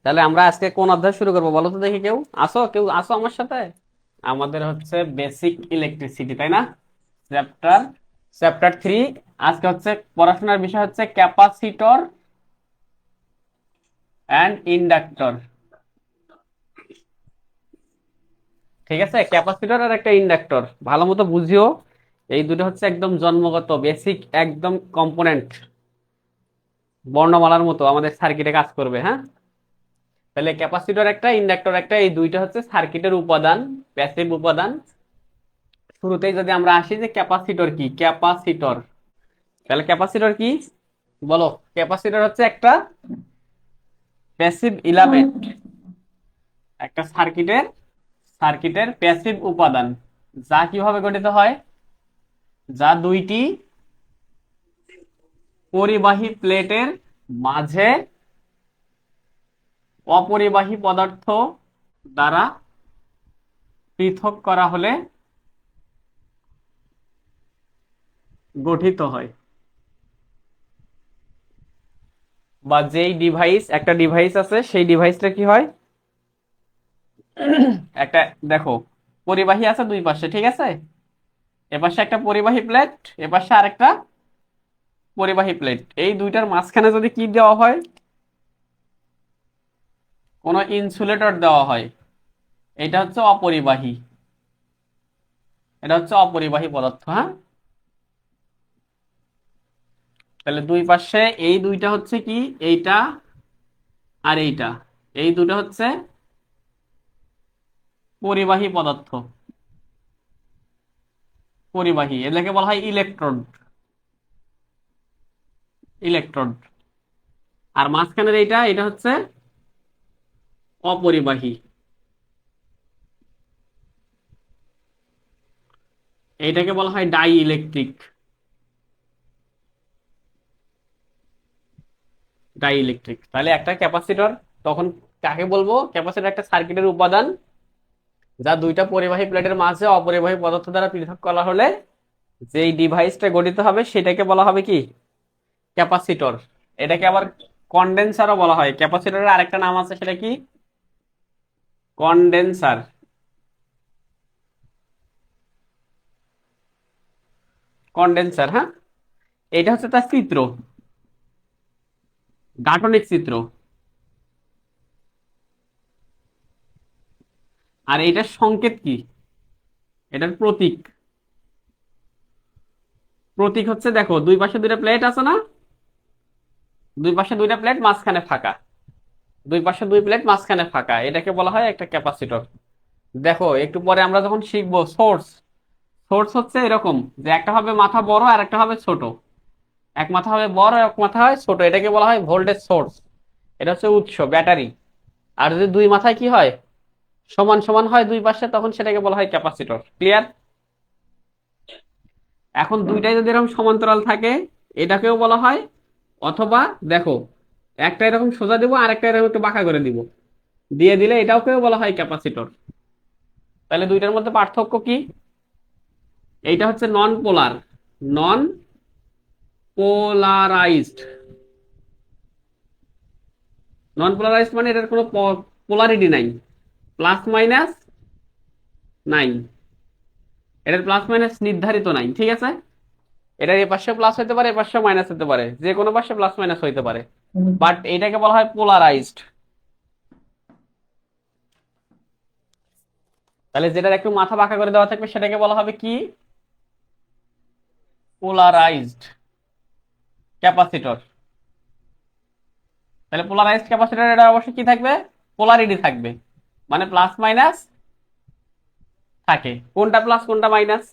তাহলে আমরা আজকে কোন অধ্যায় শুরু করবো বলো তো দেখি, কেউ আসো আমার সাথে। আমাদের হচ্ছে বেসিক ইলেকট্রিসিটি, তাই না? Chapter chapter 3। আজকে হচ্ছে পড়াশোনার বিষয় হচ্ছে ক্যাপাসিটর অ্যান্ড ইন্ডাক্টর। ঠিক আছে, ক্যাপাসিটর আর একটা ইন্ডাক্টর ভালো মতো বুঝিও। এই দুটো হচ্ছে একদম জন্মগত বেসিক একদম কম্পোনেন্ট, বর্ণমালার মতো আমাদের সার্কিটে কাজ করবে। হ্যাঁ, তাহলে ক্যাপাসিটর একটা, ইন্ডাক্টর একটা, এই দুইটা হচ্ছে সার্কিটের উপাদান, প্যাসিভ উপাদান। শুরুতেই যদি আমরা আসি যে ক্যাপাসিটর কি, ক্যাপাসিটর, তাহলে ক্যাপাসিটর কি বলো। ক্যাপাসিটর হচ্ছে একটা প্যাসিভ ইলামেন্ট, একটা সার্কিটের সার্কিটের প্যাসিভ উপাদান, যা কিভাবে গঠিত হয়, যা দুইটি পরিবাহী প্লেটের মাঝে অপরিবাহী পদার্থ দ্বারা পৃথক করা হলে গঠিত হয়। বা যেই ডিভাইস, একটা ডিভাইস আছে, সেই ডিভাইসটা কি হয়, একটা, দেখো, পরিবাহী আছে দুই পাশে, ঠিক আছে? এপাশে একটা পরিবাহী প্লেট, এপাশে আরেকটা পরিবাহী প্লেট, এই দুইটার মাঝখানে যদি কি দেওয়া হয়, কোনো ইনসুলেটর দেওয়া হয়, এটা হচ্ছে অপরিবাহী, এটা হচ্ছে অপরিবাহী পদার্থ। হ্যাঁ, তাহলে দুই পাশে এই দুইটা হচ্ছে কি, এইটা আর এইটা, এই দুটো হচ্ছে পরিবাহী পদার্থ, পরিবাহী, এদেরকে বলা হয় ইলেকট্রোড, ইলেকট্রোড। আর মাঝখানের এইটা, এটা হচ্ছে অপরিবাহী, এইটাকে বলা হয় ডাই ইলেকট্রিক, ডাই ইলেকট্রিক। তাহলে একটা ক্যাপাসিটর তখন কাকে বলবো, ক্যাপাসিটর একটা সার্কিটের উপাদান, যা দুইটা পরিবাহী প্লেটের মাঝে অপরিবাহী পদার্থ দ্বারা পৃথক করা হলে যেই ডিভাইসটা গঠিত হবে সেটাকে বলা হবে কি, ক্যাপাসিটর। এটাকে আবার কন্ডেন্সারও বলা হয়, ক্যাপাসিটরের আরেকটা নাম আছে, সেটা কি, কন্ডেন্সার। কন্ডেন্সার, হ্যাঁ, এটা হচ্ছে তার চিত্র, গাঠনিক চিত্র। আর এইটার সংকেত কি, এটার প্রতীক, প্রতীক হচ্ছে, দেখো দুই পাশে দুইটা প্লেট আছে না, দুই পাশে দুইটা প্লেট, মাঝখানে ফাঁকা, দুই পাশে দুই প্লেট, মাঝখানে ফাঁকা, এটাকে বলা হয় একটা ক্যাপাসিটর। দেখো একটু পরে আমরা যখন শিখবো সোর্স, সোর্স হচ্ছে এরকম যে একটা হবে মাথা বড় আর একটা হবে ছোট, এক মাথা হবে বড় এক মাথা হয় ছোট, এটাকে বলা হয় ভোল্টেজ সোর্স, এটা হচ্ছে উৎস, ব্যাটারি। আর যদি দুই মাথায় কি হয়, সমান সমান হয় দুই পাশে, তখন সেটাকে বলা হয় ক্যাপাসিটর। ক্লিয়ার? এখন দুইটাই যদি এরকম সমান্তরাল থাকে, এটাকেও বলা হয়, অথবা দেখো একটা এরকম সোজা দিব আর একটা এরকম একটু বাঁকা করে দিব, দিয়ে দিলে এটাকেও বলা হয় ক্যাপাসিটর। তাহলে দুইটার মধ্যে পার্থক্য কি, এইটা হচ্ছে নন পোলার, নন পোলারাইজড। নন পোলারাইজড মানে এটার কোনো পোলারিটি নাই, প্লাস মাইনাস নাই, এটার প্লাস মাইনাস নির্ধারিত নাই, ঠিক আছে? এটার এ পাশে প্লাস হতে পারে, এ পাশে মাইনাস হতে পারে, যে কোনো পাশে প্লাস মাইনাস হইতে পারে, বাট এটাকে বলা হয় পোলারাইজড। তাহলে যেটার একটু মাথা বাঁকা করে দেওয়া থাকবে সেটাকে বলা হবে কি, পোলারাইজড ক্যাপাসিটর। তাহলে পোলারাইজড ক্যাপাসিটর, এটা অবশ্যই কি থাকবে, পোলারিটি থাকবে, মানে প্লাস মাইনাস থাকে, কোনটা প্লাস কোনটা মাইনাস,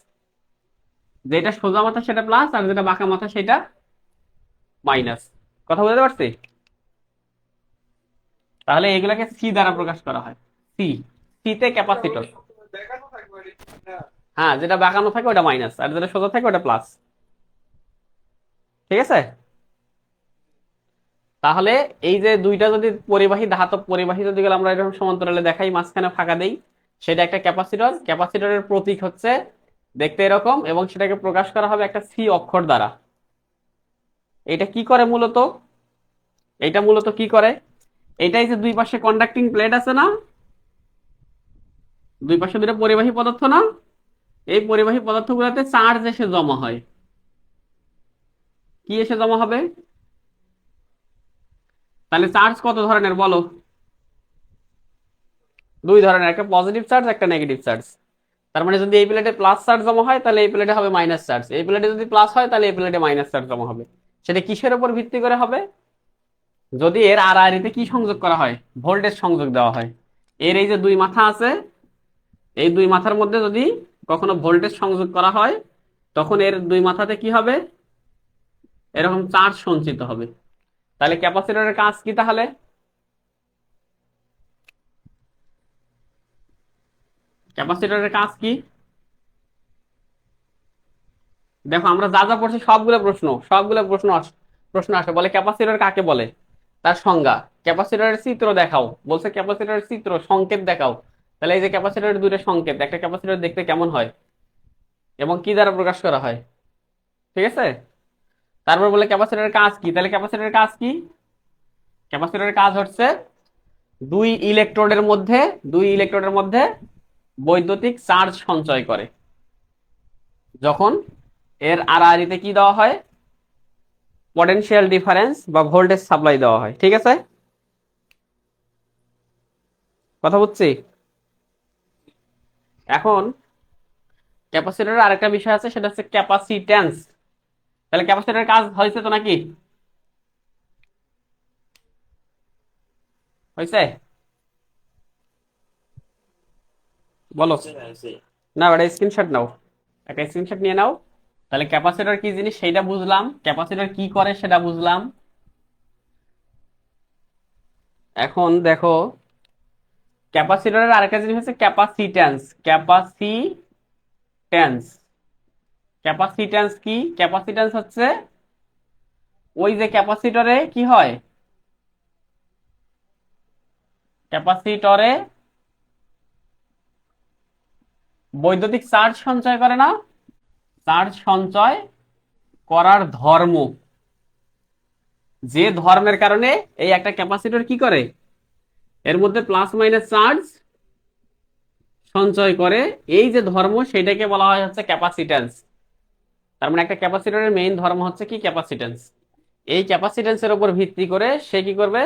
যেটা সোজা মাথা সেটা প্লাস আর যেটা বাঁকা মাথা সেটা মাইনাস। কথা বুঝতে পারছি? তাহলে এগুলাকে সি দ্বারা প্রকাশ করা হয়, সি, সিতে ক্যাপাসিটর। হ্যাঁ, যেটা বাঁকানো থাকে ওটা মাইনাস আর যেটা সোজা থাকে ওটা প্লাস। ঠিক আছে, তাহলে এই যে দুইটা যদি পরিবাহী, ধাতব পরিবাহী যদি গেলে আমরা এরকম সমান্তরালে দেখাই, মাঝখানে ফাঁকা দেই, সেটা একটা ক্যাপাসিটর। ক্যাপাসিটরের প্রতীক হচ্ছে দেখতে এরকম, এবং সেটাকে প্রকাশ করা হবে একটা সি অক্ষর দ্বারা। এটা কি করে মূলত, এটা মূলত কি করে, এটাই যে দুই পাশে কন্ডাক্টিং প্লেট আছে না, দুই পাশে দুটো পরিবাহী পদার্থ না, এই পরিবাহী পদার্থগুলোতে চার্জ এসে জমা হয়। কি এসে জমা হবে? তাহলে চার্জ কত ধরনের বলো? দুই ধরনের, একটা পজিটিভ চার্জ, একটা নেগেটিভ চার্জ। তার মানে যদি এই প্লেটে প্লাস চার্জ জমা হয় তাহলে এই প্লেটে হবে মাইনাস চার্জ, এই প্লেটে যদি প্লাস হয় তাহলে এই প্লেটে মাইনাস চার্জ জমা হবে। সেটা কিসের উপর ভিত্তি করে হবে? যদি এর আড়াআড়িতে কি সংযোগ করা হয়, ভোল্টেজ সংযোগ দেওয়া হয়। এর এই যে দুই মাথা আছে, এই দুই মাথার মধ্যে যদি কখনো ভোল্টেজ সংযোগ করা হয়, তখন এর দুই মাথাতে কি হবে? এরকম চার্জ সঞ্চিত হবে। তাহলে ক্যাপাসিটরের কাজ কি তাহলে? ক্যাপাসিটরের কাজ কি? দেখো আমরা যা যা পড়ছি সবগুলো প্রশ্ন আসে, বলে ক্যাপাসিটর কাকে বলে, তার সংজ্ঞা। ক্যাপাসিটরের চিত্র দেখাও, বলছে ক্যাপাসিটরের চিত্র সংকেত দেখাও। তাহলে এই যে ক্যাপাসিটরের দুটো সংকেত, একটা ক্যাপাসিটর দেখতে কেমন হয় এবং কি দ্বারা প্রকাশ করা হয়, ঠিক আছে? তারপর বলে ক্যাপাসিটরের কাজ কি, তাহলে ক্যাপাসিটরের কাজ কি? ক্যাপাসিটরের কাজ হচ্ছে দুই ইলেকট্রোডের মধ্যে দুই ইলেকট্রোডের মধ্যে বৈদ্যুতিক চার্জ সঞ্চয় করে। যখন এর আড়াআড়িতে কি দেওয়া হয়, পটেনশিয়াল ডিফারেন্স বা ভোল্টেজ সাপ্লাই দেওয়া হয়, ঠিক আছে? কথা বুঝছি? এখন ক্যাপাসিটরের আরেকটা বিষয় আছে, সেটা হচ্ছে ক্যাপাসিট্যান্স। তাহলে ক্যাপাসিটরের কাজ হয়েছে তো নাকি? হয়েছে? বলো। না, একটা স্ক্রিনশট নাও, একটা স্ক্রিনশট নিয়ে নাও। তাহলে ক্যাপাসিটর কি জিনিস সেটা বুঝলাম, ক্যাপাসিটর কি করে সেটা বুঝলাম। এখন দেখো, ক্যাপাসিটরের আরেকটা জিনিস হচ্ছে ক্যাপাসিট্যান্স। ক্যাপাসিট্যান্স ক্যাপাসিট্যান্স কি? ক্যাপাসিট্যান্স হচ্ছে ওই যে ক্যাপাসিটরে কি হয়, ক্যাপাসিটরে বৈদ্যুতিক চার্জ সঞ্চয় করে না, চার্জ সঞ্চয় করার ধর্ম, যে ধর্মের কারণে এই একটা ক্যাপাসিটর কি করে, এর মধ্যে প্লাস মাইনাস চার্জ সঞ্চয় করে, এই যে ধর্ম সেটাকে বলা হয় হচ্ছে ক্যাপাসিট্যান্স। তার মানে একটা ক্যাপাসিটরের মেইন ধর্ম হচ্ছে কি, ক্যাপাসিট্যান্স। এই ক্যাপাসিট্যান্সের উপর ভিত্তি করে সে কি করবে,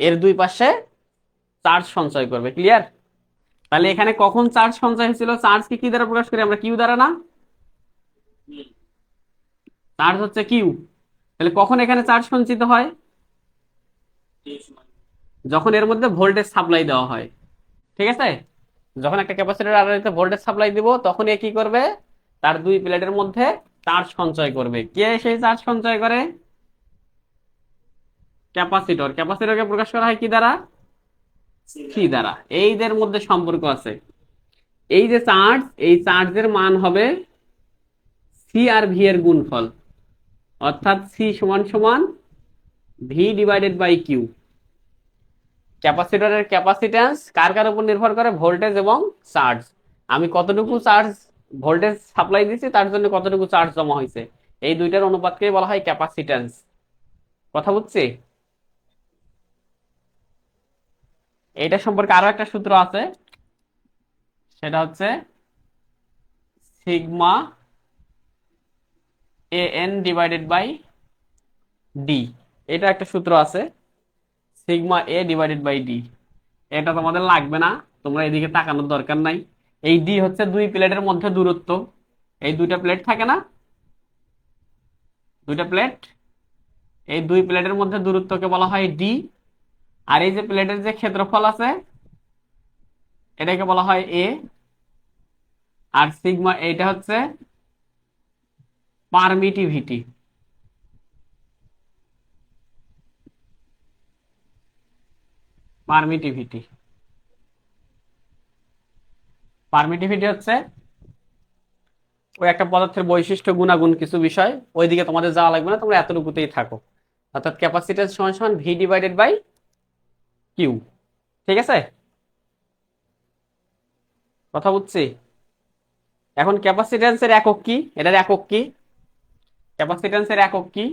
এর দুই পাশে চার্জ সঞ্চয় করবে। ক্লিয়ার? তাহলে এখানে কখন চার্জ সঞ্চয় হয়েছিল? চার্জ কি কি দ্বারা প্রকাশ করি আমরা? কিউ দ্বারা না? চার্জ হচ্ছে কিউ। তাহলে কখন এখানে চার্জ সঞ্চিত হয়? যখন এর মধ্যে ভোল্টেজ সাপ্লাই দেওয়া হয়, ঠিক আছে? যখন একটা ক্যাপাসিটর আড়াআড়িতে ভোল্টেজ সাপ্লাই দিব, তখন এ কি করবে, তার দুই প্লেটের মধ্যে চার্জ সঞ্চয় করবে। কে সেই চার্জ সঞ্চয় করে? ক্যাপাসিটর। ক্যাপাসিটরকে প্রকাশ করা হয় কি দ্বারা? সি দ্বারা। এইদের মধ্যে সম্পর্ক আছে। এই যে চার্জ, এই চার্জের মান হবে সি আর ভি এর গুণফল, অর্থাৎ সি সমান সমান ভি ডিভাইডেড বাই কিউ। ক্যাপাসিটরের ক্যাপাসিট্যান্স কার কার উপর নির্ভর করে? ভোল্টেজ এবং চার্জ। আমি কতটুকু চার্জ ভোল্টেজ সাপ্লাই দিচ্ছি, তার জন্য কতটুকু চার্জ জমা হয়েছে, এই দুইটার অনুপাতকে বলা হয় ক্যাপাসিট্যান্স। কথা বুঝছি? এইটা সম্পর্কে আরো একটা সূত্র আছে, সেটা হচ্ছে sigma A N divided by D. এটা একটা সূত্র আছে, sigma A divided by D. এটা তোমাদের লাগবে না, তোমরা এদিকে তাকানোর দরকার নাই। এই ডি হচ্ছে দুই প্লেটের মধ্যে দূরত্ব। এই দুইটা প্লেট থাকে না, দুইটা প্লেট, এই দুই প্লেটের মধ্যে দূরত্বকে বলা হয় ডি। আর এই যে প্লেটের যে ক্ষেত্রফল আছে, এটাকে বলা হয় এ। আর সিগমা এটা হচ্ছে পারমিটিভিটি। পারমিটিভিটি পারমিটিভিটি হচ্ছে ওই একটা পদার্থের বৈশিষ্ট্য, গুণাগুণ, কিছু বিষয়, ওইদিকে তোমাদের যাওয়া লাগবে না, তোমরা এতটুকুতেই থাকো। অর্থাৎ ক্যাপাসিট্যান্স সমান সমান ভি ডিভাইডেড বাই কিউ। ঠিক আছে? কথা বুঝছি? এখন ক্যাপাসিট্যান্সের একক কি, এটার একক কি? ক্যাপাসিট্যান্সের একক কি?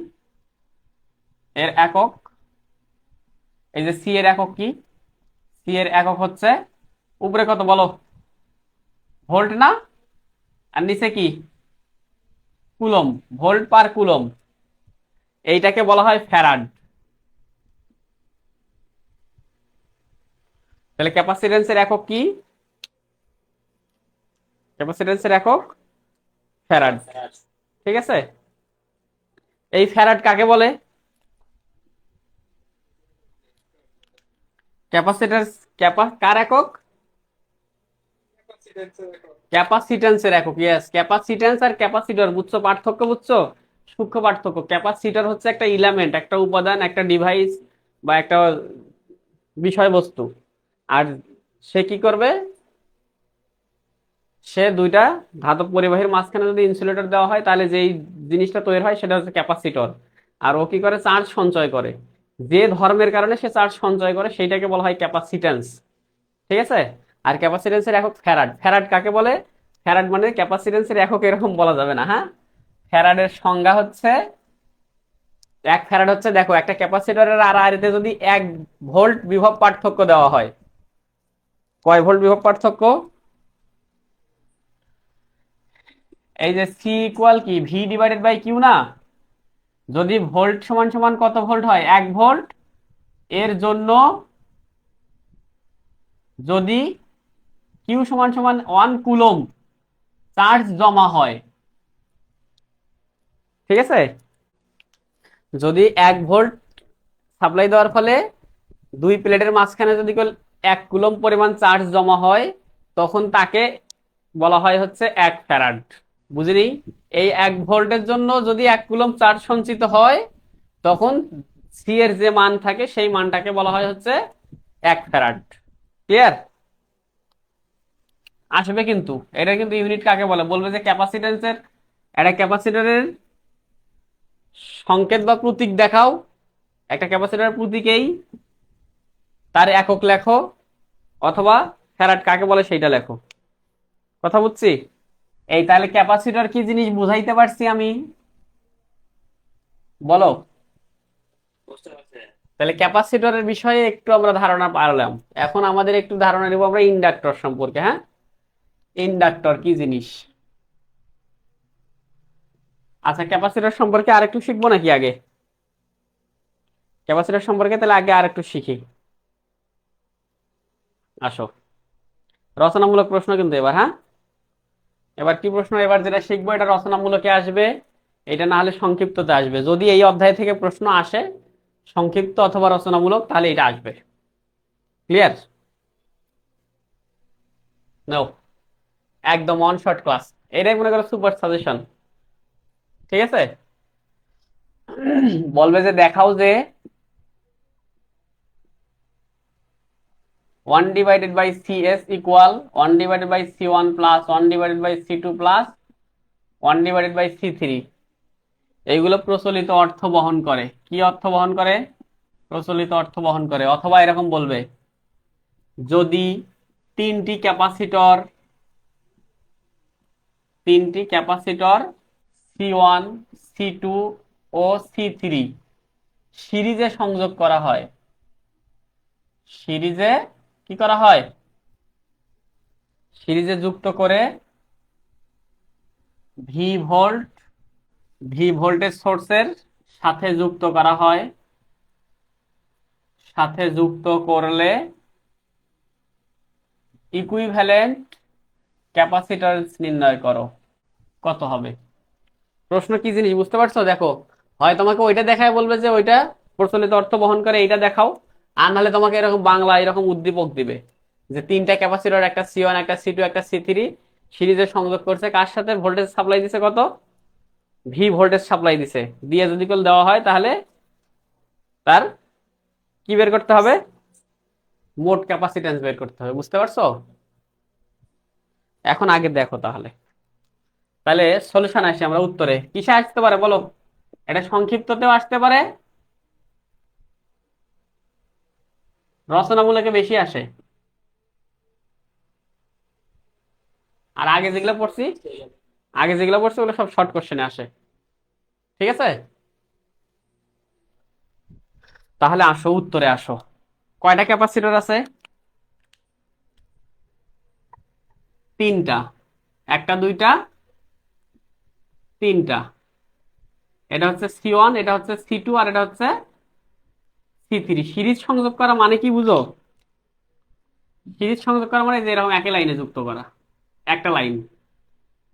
এর একক এই যে সি এর একক কি? সি এর একক হচ্ছে উপরে কত বলো? ভোল্ট না? আর নিচে কি? কুলম। ভোল্ট পার কুলম। এইটাকে বলা হয় ফ্যারাড। তাহলে ক্যাপাসিটেন্সের একক কি? ক্যাপাসিটেন্সের একক ফ্যারাড। ঠিক আছে। এই ফ্যারাড কাকে বলে? ক্যাপাসিট্যান্স। কার একক? ক্যাপাসিট্যান্সের একক। ইয়েস, ক্যাপাসিট্যান্স আর ক্যাপাসিটর, বুঝছো পার্থক্য? বুঝছো? সূক্ষ্ম পার্থক্য। ক্যাপাসিটর হচ্ছে একটা ইলামেন্ট, একটা উপাদান, একটা ডিভাইস বা একটা বিষয়বস্তু। আর সে কি করবে? সে দুইটা ধাতব পরিবাহীর মাঝখানে যদি ইনসুলেটর দেওয়া হয় তাহলে যেই জিনিসটা তৈরি হয় সেটা হচ্ছে ক্যাপাসিটর। আর ও কি করে? চার্জ সঞ্চয় করে। যে ধর্মের কারণে সে চার্জ সঞ্চয় করে সেইটাকে বলা হয় ক্যাপাসিট্যান্স। ঠিক আছে। আর ক্যাপাসিট্যান্সের একক ফ্যারাড। ফ্যারাড কাকে বলে? ফ্যারাড মানে ক্যাপাসিট্যান্সের একক এরকম বলা যাবে না, হ্যাঁ। ফ্যারাডের সংজ্ঞা হচ্ছে, এক ফ্যারাড হচ্ছে, দেখো একটা ক্যাপাসিটরের আর আরিতে যদি 1 ভোল্ট বিভব পার্থক্য দেওয়া হয়, কয় ভোল্ট বিভব পার্থক্য? এই যে সি ইকুয়াল কি? ভি ডিভাইডেড বাই কিউ না? যদি ভোল্ট সমান সমান কত ভোল্ট হয়? 1 ভোল্ট এর জন্য যদি কিউ সমান সমান 1 কুলম চার্জ জমা হয়, ঠিক আছে। যদি 1 ভোল্ট সাপ্লাই দেওয়ার ফলে দুই প্লেটের মাঝখানে যদি 1 কুলম পরিমাণ চার্জ জমা হয়, তখন তাকে বলা হয় হচ্ছে 1 ফ্যারাড। বুঝিনি? এই 1 ভোল্টের জন্য যদি 1 কুলম চার্জ সঞ্চিত হয়, তখন সি এর যে মান থাকে সেই মানটাকে বলা হয় হচ্ছে 1 ফ্যারাড। ক্লিয়ার? আসবে কিন্তু। এটা কিন্তু ইউনিট কাকে বলে? বলবে যে ক্যাপাসিটেন্সের, একটা ক্যাপাসিটরের সংকেত বা প্রতীক দেখাও, একটা ক্যাপাসিটরের প্রতীকেই তার একক লেখো, অথবা ফ্যারাড কাকে বলে সেইটা লেখো। কথা বুঝছি? এই তাহলে ক্যাপাসিটর কি জিনিস বুঝাইতে পারছি আমি? বলো। তাহলে ক্যাপাসিটরের বিষয়ে একটু আমরা ধারণা পারলাম। এখন আমাদের একটু ধারণা নেব আমরা ইন্ডাক্টর সম্পর্কে, হ্যাঁ। ইন্ডাক্টর কি জিনিস? আচ্ছা, ক্যাপাসিটর সম্পর্কে আরেকটু শিখবো নাকি আগে? ক্যাপাসিটর সম্পর্কে তাহলে আগে আরেকটু শিখি। আসো, রচনামূলক প্রশ্ন কিন্তু এবার, হ্যাঁ। এবার কি প্রশ্ন? এবার যেটা শিখবো এটা রচনামূলকে আসবে, এটা না হলে সংক্ষিপ্ততে আসবে। যদি এই অধ্যায় থেকে প্রশ্ন আসে সংক্ষিপ্ত অথবা রচনামূলক, তাহলে এটা আসবে। ক্লিয়ার? নাও, একদম ওয়ান শট ক্লাস। এটাই মনে করো সুপার সাজেশন। ঠিক আছে। বলবে যে দেখাও যে 1/CS equal 1/C1 plus 1/C2 plus 1/C3, এইগুলো প্রচলিত অর্থ বহন করে। কি অর্থ বহন করে? প্রচলিত অর্থ বহন করে। অথবা এরকম বলবে, যদি তিনটি ক্যাপাসিটর C1, C2 ও C3 সিরিজে সংযোগ করা হয়, সিরিজে কি করা হয়? সিরিজে যুক্ত করে ভি ভোল্ট, ভি ভোল্টেজ সোর্সের সাথে যুক্ত করা হয়, সাথে যুক্ত করলে ইকুইভ্যালেন্ট ক্যাপাসিট্যান্স নির্ণয় করো। কত হবে? প্রশ্ন কি জিনিস বুঝতে পারছো? দেখো, হয় তোমাকে ওইটা দেখায় বলবে যে ওইটা প্রচলিত অর্থ বহন করে, এইটা দেখাও। আর নাহলে তোমাকে এরকম বাংলা এরকম উদ্দীপক দিবে যে তিনটা ক্যাপাসিটর, একটা C1, একটা C2, একটা C3 সিরিজে সংযোগ করছে, কার সাথে? ভোল্টেজ সাপ্লাই দিছে কত? ভি ভোল্টেজ সাপ্লাই দিছে। দিয়ে যদি দেওয়া হয় তাহলে তার কি বের করতে হবে? মোট ক্যাপাসিট্যান্স বের করতে হবে। বুঝতে পারছো? এখন আগে দেখো তাহলে। তাহলে সলিউশন আসি আমরা, উত্তরে কিসে আসতে পারে বলো? এটা সংক্ষিপ্ততেও আসতে পারে, রচনামূলকে বেশি আসে। আর আগে যেগুলো পড়ছি ওগুলো সব শর্ট কোশ্চেনে আসে। ঠিক আছে। তাহলে আসো, উত্তরে আসো। কয়টা ক্যাপাসিটর আছে? তিনটা। একটা, দুইটা, তিনটা। এটা হচ্ছে C1, এটা হচ্ছে C2, আর এটা হচ্ছে C3। সিরিজ সংযোগ করা মানে কি বুঝো? সিরিজ সংযোগ করা মানে যে এরকম একই লাইনে যুক্ত করা। একটা লাইন,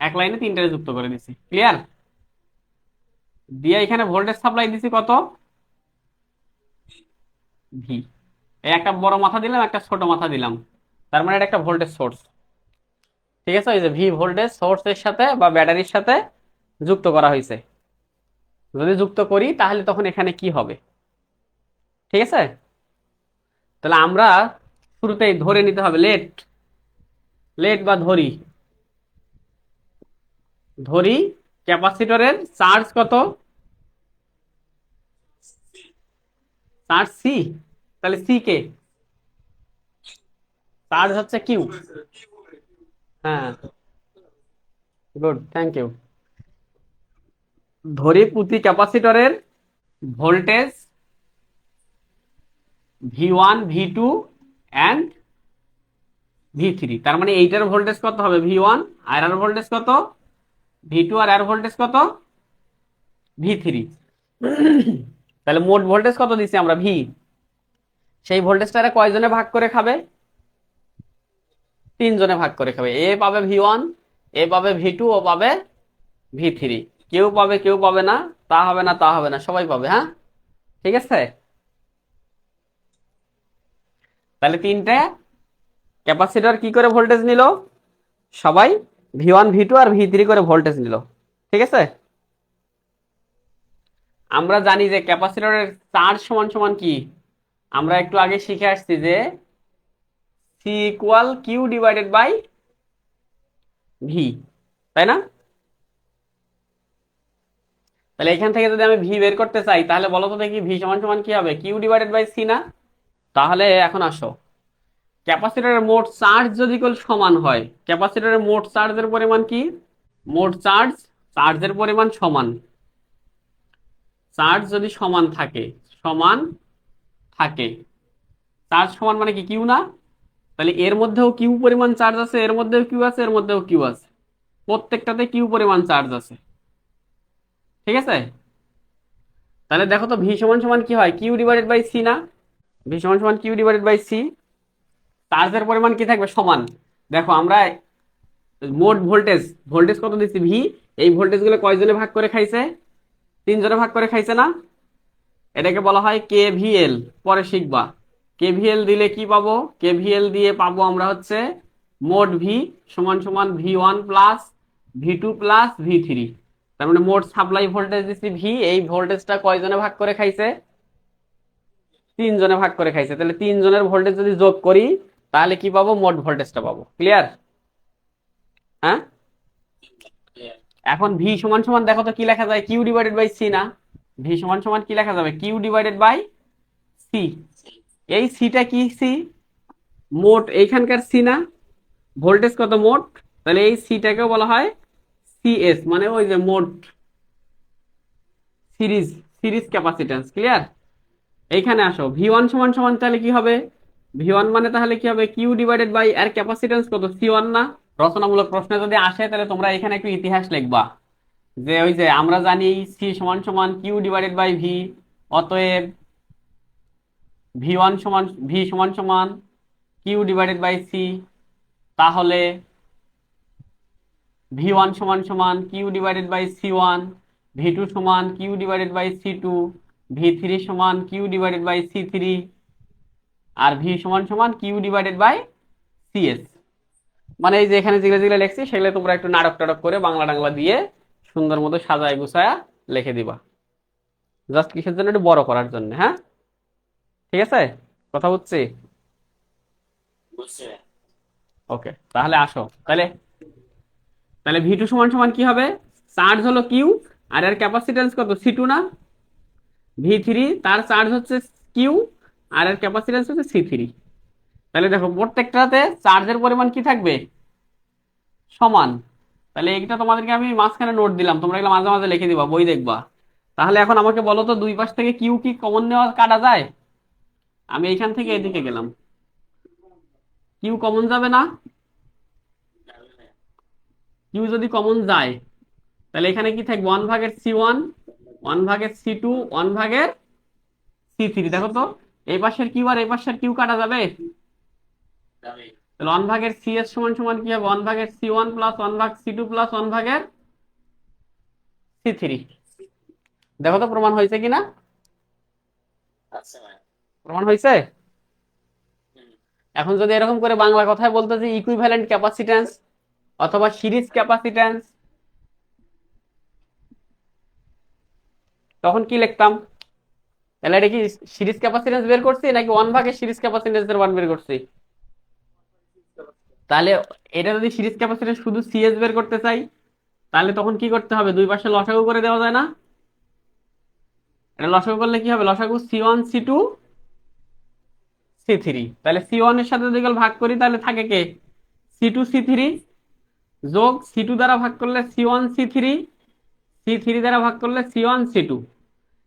এক লাইনে তিনটারে যুক্ত করে দিছি। ক্লিয়ার? দিয়ে এখানে ভোল্টেজ সাপ্লাই দিছি কত? ভি। এই একটা বড় মাথা দিলাম, একটা ছোট মাথা দিলাম, তার মানে এটা একটা ভোল্টেজ সোর্স। ঠিক আছে, ওই যে ভি ভোল্টেজ সোর্সের সাথে বা ব্যাটারির সাথে যুক্ত করা হয়েছে। যদি যুক্ত করি তাহলে তখন এখানে কি হবে? ঠিক আছে, তাহলে আমরা শুরুতেই ধরে নিতে হবে, লেট লেট বা ধরি, ধরি ক্যাপাসিটরের চার্জ কত? Charge C. তাহলে সি কে? চার্জ হচ্ছে কিউ। হ্যাঁ, গুড, থ্যাংক ইউ। ধরি প্রতি ক্যাপাসিটরের voltage V1, V2 and V3। তার মানে এইটার ভোল্টেজ কত হবে? V1, আর এর ভোল্টেজ কত? V2, আর এর ভোল্টেজ কত? V3। তাহলে মোট ভোল্টেজ কত দিচ্ছি আমরা? ভি। সেই ভোল্টেজটা কয়জনে ভাগ করে খাবে? তিনজনে ভাগ করে খাবে। এ পাবে V1, এ পাবে V2, ও পাবে V3। কেউ পাবে কেউ পাবে না, তা হবে না তা হবে না, সবাই পাবে। হ্যাঁ, ঠিক আছে। তাহলে তিনটে ক্যাপাসিটর কি করে ভোল্টেজ নিল? সবাই V1, V2 আর V3 করে ভোল্টেজ নিল। ঠিক আছে, আমরা জানি যে ক্যাপাসিটরের চার্জ সমান সমান কি? আমরা একটু আগে শিখে আসছি যে C equal Q divided by V, তাই না? তাহলে এখান থেকে যদি আমি ভি বের করতে চাই তাহলে বলো তো দেখি ভি সমান সমান কি হবে? কিউ ডিভাইডেড বাই সি না? তাহলে এখন আসো, ক্যাপাসিটরের মোট চার্জ যদি সমান হয়, ক্যাপাসিটরের মোট চার্জের পরিমাণ কি? মোট চার্জ, চার্জের পরিমাণ সমান, চার্জ যদি সমান থাকে, সমান থাকে, চার্জ সমান মানে কি? কিউ না? তাহলে এর মধ্যেও কিউ পরিমাণ চার্জ আছে, এর মধ্যেও কিউ আছে, এর মধ্যেও কিউ আছে, প্রত্যেকটাতে কিউ পরিমাণ চার্জ আছে। ঠিক আছে, তাহলে দেখো তো ভি সমান সমান কি হয়? কিউ ডিভাইডেড বাই সি না? ভি সমান সমান কিউ ডিভাইডেড বাই সি। চার্জের পরিমাণ কি থাকবে? সমান। দেখো আমরা মোট ভোল্টেজ, ভোল্টেজ কত দিচ্ছি? ভি। এই ভোল্টেজ গুলো কয়জনে ভাগ করে খাইছে? তিনজনে ভাগ করে খাইছে না? এটাকে বলা হয় কেভিএল। পরে শিখবা কেভিএল দিলে কি পাবো। কেভিএল দিয়ে পাবো আমরা হচ্ছে মোট ভি সমান সমান V1 plus V2 plus V3। তার মানে মোট সাপ্লাই ভোল্টেজ দিচ্ছি ভি, এই ভোল্টেজটা কয়জনে ভাগ করে খাইছে? তিনজনে ভাগ করে খাইছে। তাহলে তিনজনের ভোল্টেজ যদি যোগ করি তাহলে কি পাবো? মোট ভোল্টেজটা পাবো। ক্লিয়ার? হ্যাঁ, এখন ভি সমান সমান দেখো তো কি লেখা যায়? কিউ ডিভাইডেড বাই সি না? ভি সমান সমান কি লেখা যাবে? Q divided by C. এই সিটা কি? সি মোট এইখানকার সি না? ভোল্টেজ কত? মোট। তাহলে এই সিটাকে বলা হয় সিএস, মানে ওই যে মোট সিরিজ, সিরিজ ক্যাপাসিট্যান্স। ক্লিয়ার? এইখানে আসো, V1 সমান সমান তাহলে কি হবে? V1 মানে তাহলে কি হবে? কিউ ডিভাইডেড বাই এর ক্যাপাসিট্যান্স কত? C1 না? রচনামূলক প্রশ্নে যদি আসে তাহলে তোমরা এখানে একটু ইতিহাস লিখবা, যে ওই যে আমরা জানি সি সমান সমান কিউ ডিভাইডেড বাই ভি, অতএব V1 সমান ভি সমান সমান কিউ ডিভাইডেড বাই সি। তাহলে V1 সমান সমান Q divided by C1, V2 সমান Q divided by C2, V3 সমান কিউ ডিভাইডেড বাই C3, আর ভি সমান সমান কিউ ডিভাইডেড বাই সিএস। মানে এই যে এখানে যেগুলো যেগুলো লিখছি সেগুলো তোমরা একটু নাটক টাটক করে বাংলা টাংলা দিয়ে সুন্দর মতো সাজায় গুছায়া লিখে দিবা, জাস্ট কিসের জন্য? একটু বড় করার জন্য। হ্যাঁ, ঠিক আছে, কথা বুঝছি? ওকে, তাহলে আসো, তাহলে তাহলে V2 সমান সমান কি হবে? চার্জ হলো কিউ, আর এর ক্যাপাসিট্যান্স কত? C2 না? V3 তার চার্জ হচ্ছে কিউ, আর এর ক্যাপাসিট্যান্স হচ্ছে C3। তাহলে দেখো প্রত্যেকটাতে চার্জের পরিমাণ কি থাকবে? সমান। তাহলে এটা তোমাদেরকে আমি মাঝখানে নোট দিলাম, তোমরা এগুলো মাঝে মাঝে লিখে দিবা, বই দেখবা। তাহলে এখন আমাকে বলো তো দুই পাশ থেকে কিউ কি কমন নেওয়া কাটা যায়? আমি এইখান থেকে এদিকে গেলাম, কিউ কমন যাবে না? কিউ যদি কমন যায় তাহলে এখানে কি থাকবে? 1/C1, 1/C2, 1/C3। দেখো তো, এই পাশের কিউ আর এই পাশের কিউ কাটা যাবে। তাহলে 1/CS সমান সমান কি হবে? 1/C1 plus 1/C2 plus 1/C3। দেখো তো প্রমাণ হয়েছে কিনা। প্রমাণ হয়েছে। এখন যদি এরকম করে বাংলা কথায় বলতো যে ইকুইভ্যালেন্ট ক্যাপাসিট্যান্স অথবা সিরিজ ক্যাপাসিট্যান্স, তখন কি লিখতাম? তাহলে এটা কি সিরিজ ক্যাপাসিট্যান্স বের করছি নাকি 1/সিরিজ ক্যাপাসিট্যান্স এর মান বের করছি? তাহলে এটা যদি সিরিজ ক্যাপাসিট্যান্স শুধু সিএস বের করতে চাই, তাহলে তখন কি করতে হবে? দুই পাশে লসাগু করে দেওয়া যায় না? এটা লসাগু করলে কি হবে? লসাগু C1 C2 C3। তাহলে C1 এর সাথে যদি ভাগ করি তাহলে থাকে কে? C2 C3 যোগ C2 দ্বারা ভাগ করলে C1 C3, C3 দ্বারা ভাগ করলে C1 C2।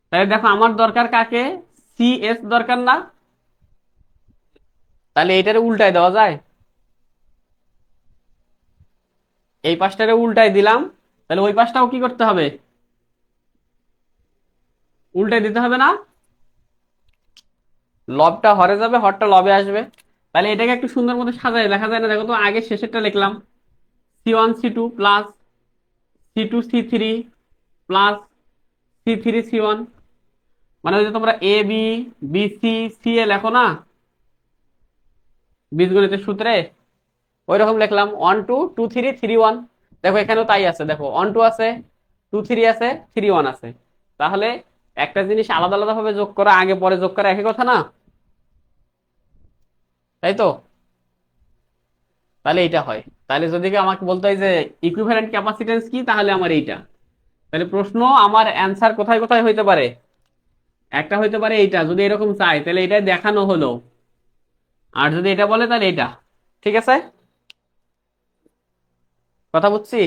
তাহলে দেখো আমার দরকার কাকে? সিএস দরকার না? তাহলে এইটারে উল্টায় দেওয়া যায়। এই পাশটারে উল্টায় দিলাম, তাহলে ওই পাশটাও কি করতে হবে? উল্টায় দিতে হবে না? লবটা হরে যাবে, হরটা লবে আসবে। তাহলে এটাকে একটু সুন্দর মতো সাজায় লেখা যায় না? দেখো তো, আগে শেষেরটা লিখলাম C1 C2 plus C2 C3 plus C3 C1, মানে ওই যে তোমরা AB BC CA লেখো না বীজগণিতের সূত্রে, ওই রকম লিখলাম 1 2 2 3 3 1। দেখো এখানেও তাই আছে, দেখো 1 2 আছে, 2 3 আছে, 3 1 আছে। তাহলে একটা জিনিস আলাদা আলাদা ভাবে যোগ করা, আগে পরে যোগ করা একই কথা না? তাই তো। তাহলে এইটা হয়। তাহলে যদি কেউ আমাকে বলতো হয় যে ইকুইভ্যালেন্ট ক্যাপাসিট্যান্স কি, তাহলে আমার এইটা। তাহলে প্রশ্ন আমার অ্যান্সার কোথায় কোথায় হইতে পারে? একটা হইতে পারে এইটা, যদি এরকম চাই তাহলে এটা দেখানো হলো, আর যদি এটা বলে তাহলে এটা। ঠিক আছে, কথা বুঝছি।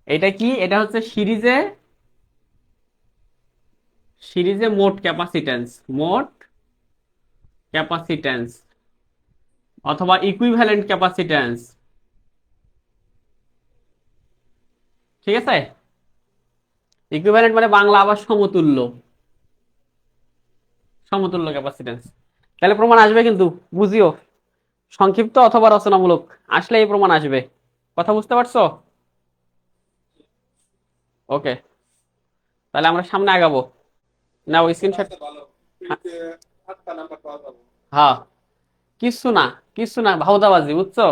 এটা কি? এটা হচ্ছে সিরিজে, সিরিজে মোট ক্যাপাসিট্যান্স, মোট ক্যাপাসিট্যান্স অথবা ইকুইভ্যালেন্ট ক্যাপাসিট্যান্স। ঠিক আছে, ইকুইভ্যালেন্ট মানে বাংলা আবার সমতুল্য, সমতুল্য ক্যাপাসিট্যান্স। তাহলে প্রমাণ আসবে কিন্তু, বুঝিও, সংক্ষিপ্ত অথবা রচনামূলক আসলে এই প্রমাণ আসবে। কথা বুঝতে পারছো? ওকে, তাহলে আমরা সামনে আগাবো। না ওই স্ক্রিনশট। হ্যাঁ, কিচ্ছু না, কিচ্ছু না, ভাউতাবাজি, বুঝছো?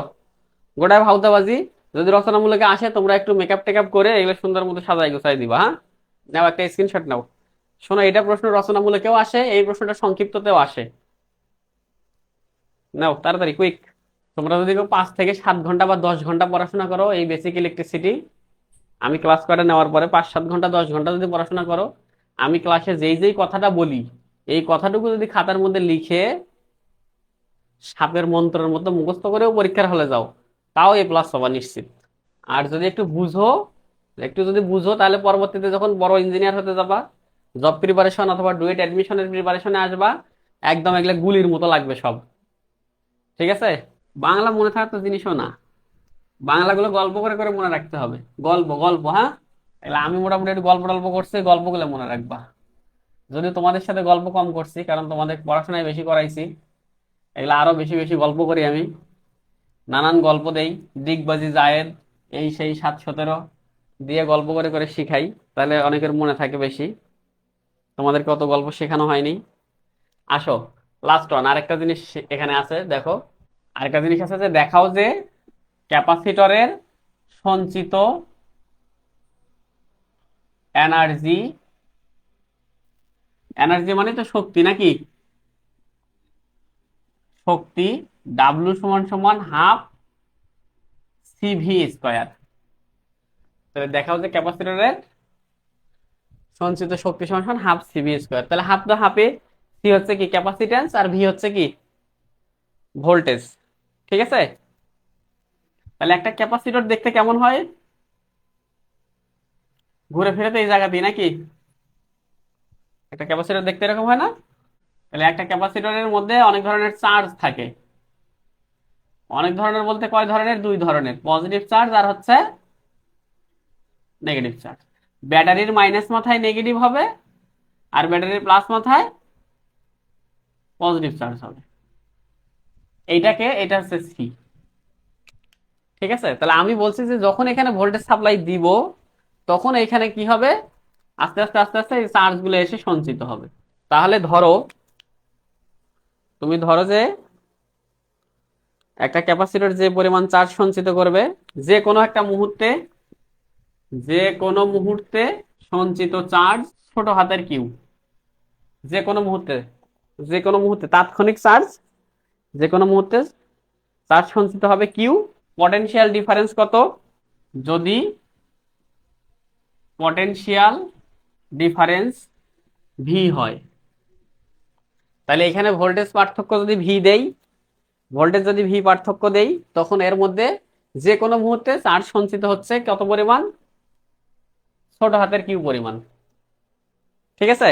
গোটায় ভাউতাবাজি। যদি রচনামূলকে আসে তোমরা একটু মেকআপ টেকআপ করে এগুলো সুন্দর মতো সাজাই গুছাই দিবা। হ্যাঁ, নাও একটা স্ক্রিনশট নাও। শোনো, এটা প্রশ্ন রচনামূলকেও আসে, এই প্রশ্নটা সংক্ষিপ্ততেও আসে। নাও তাড়াতাড়ি, কুইক। তোমরা যদি কেউ 5 থেকে 7 ঘন্টা বা 10 ঘন্টা পড়াশোনা করো এই বেসিক ইলেকট্রিসিটি, আমি ক্লাস করে নেওয়ার পরে 5 7 ঘন্টা 10 ঘন্টা যদি পড়াশোনা করো, আমি ক্লাসে যেই যেই কথাটা বলি এই কথাটুকু যদি খাতার মধ্যে লিখে সাপের মন্ত্রের মতো মুখস্থ করেও পরীক্ষার হলে যাও, তাও A+ পাবা নিশ্চিত। আর যদি একটু বুঝো, একটু যদি বুঝো তাহলে পরবর্তীতে যখন বড় ইঞ্জিনিয়ার হতে যাবা, জব প্রিপারেশন অথবা ডুয়েট অ্যাডমিশনের প্রিপারেশনে আসবা, একদম এগুলা গুলির মতো লাগবে সব। ঠিক আছে, বাংলা মনে থাকার তো জিনিসও না, বাংলাগুলো গল্প করে করে মনে রাখতে হবে। গল্প গল্প, হ্যাঁ। তাহলে আমি মোটামুটি একটু গল্প টল্প করছি, গল্পগুলো মনে রাখবা। যদি তোমাদের সাথে গল্প কম করছি, কারণ তোমাদের পড়াশোনায় বেশি করাইছি, এগুলো আরো বেশি বেশি গল্প করি আমি, নানান গল্প দেই, ডিগবাজি জায়েদ, এই সেই 7 17 দিয়ে গল্প করে করে শিখাই, তাহলে অনেকের মনে থাকে বেশি। তোমাদেরকে অত গল্প শেখানো হয়নি। আসো, লাস্ট ওয়ান, আরেকটা জিনিস এখানে আছে দেখো। আরেকটা জিনিস আছে যে দেখাও যে ক্যাপাসিটরের সঞ্চিত এনার্জি, এনার্জি মানে তো শক্তি নাকি? শক্তি ডাব্লু সমান সমান হাফ CV²। তাহলে দেখাও যে ক্যাপাসিটরের সঞ্চিত শক্তি সমান সমান হাফ CV²। তাহলে হাফ তো হাফে, সি হচ্ছে কি ক্যাপাসিট্যান্স আর ভি হচ্ছে কি ভোল্টেজ। ঠিক আছে, তাহলে একটা ক্যাপাসিটর দেখতে কেমন হয়? ঘুরে ফিরে তো এই জায়গাতেই নাকি? একটা ক্যাপাসিটর দেখতে এরকম হয় না? তাহলে একটা ক্যাপাসিটরের মধ্যে অনেক ধরনের চার্জ থাকে। অনেক ধরনের বলতে কয় ধরনের? দুই ধরনের, পজিটিভ চার্জ আর হচ্ছে নেগেটিভ চার্জ। ব্যাটারির মাইনাস মাথায় নেগেটিভ হবে, আর ব্যাটারির প্লাস মাথায় পজিটিভ চার্জ হবে। এটা হচ্ছে সি। ঠিক আছে, তাহলে আমি বলছি যে যখন এখানে ভোল্টেজ সাপ্লাই দিব, তখন এখানে কি হবে? আস্তে আস্তে আস্তে আস্তে এই চার্জ গুলো এসে সঞ্চিত হবে। তাহলে তুমি ধরো যে একটা ক্যাপাসিটর যে পরিমাণ চার্জ সঞ্চিত করবে, যে কোনো একটা মুহূর্তে, যে কোনো মুহূর্তে সঞ্চিত চার্জ ছোট হাতের কিউ। যে কোনো মুহূর্তে, যে কোনো মুহূর্তে তাৎক্ষণিক চার্জ, যে কোনো মুহূর্তে চার্জ সঞ্চিত হবে কিউ। পটেনশিয়াল ডিফারেন্স কত? যদি পটেনশিয়াল ডিফারেন্স ভি হয়, তাহলে এখানে ভোল্টেজ পার্থক্য যদি ভি দেই, ভোল্টেজ যদি ভি পার্থক্য দেই, তখন এর মধ্যে যে কোনো মুহূর্তে চার্জ সঞ্চিত হচ্ছে কত পরিমাণ? ছোট হাতের কিউ পরিমাণ। ঠিক আছে,